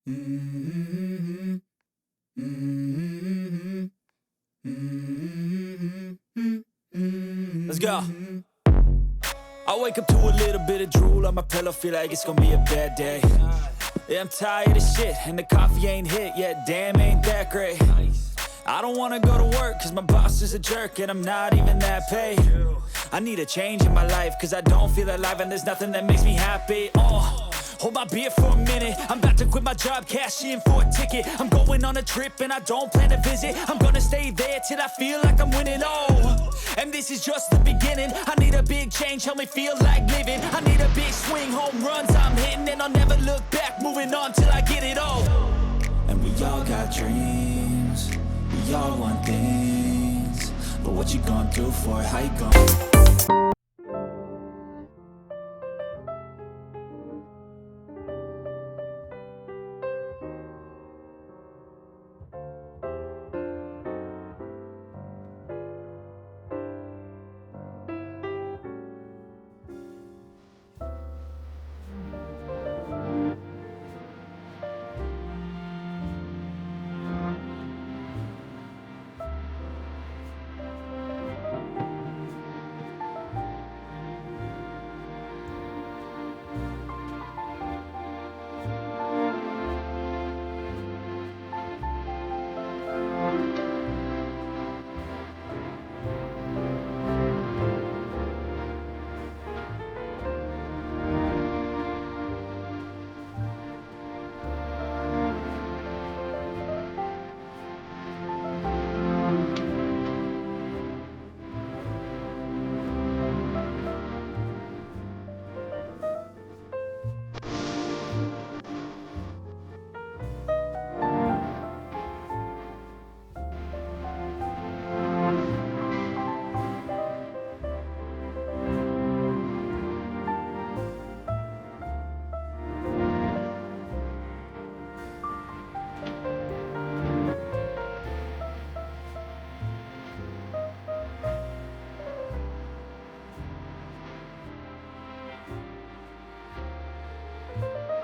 Mm-hmm. Mm-hmm. Mm-hmm. Let's go. I wake up to a little bit of drool on my pillow, feel like it's gonna be a bad day. Yeah, I'm tired of shit, and the coffee ain't hit yet, damn, ain't that great. I don't wanna go to work, cause my boss is a jerk, and I'm not even that paid. I need a change in my life, cause I don't feel alive, and there's nothing that makes me happy. Hold my beer for a minute, I'm about to quit my job, cash in for a ticket. I'm going on a trip and I don't plan to visit. I'm gonna stay there till I feel like I'm winning, and this is just the beginning. I need a big change, help me feel like living. I need a big swing, home runs I'm hitting, and I'll never look back, moving on till I get it all. And we all got dreams, we all want things, but what you gonna do for it, how you gonna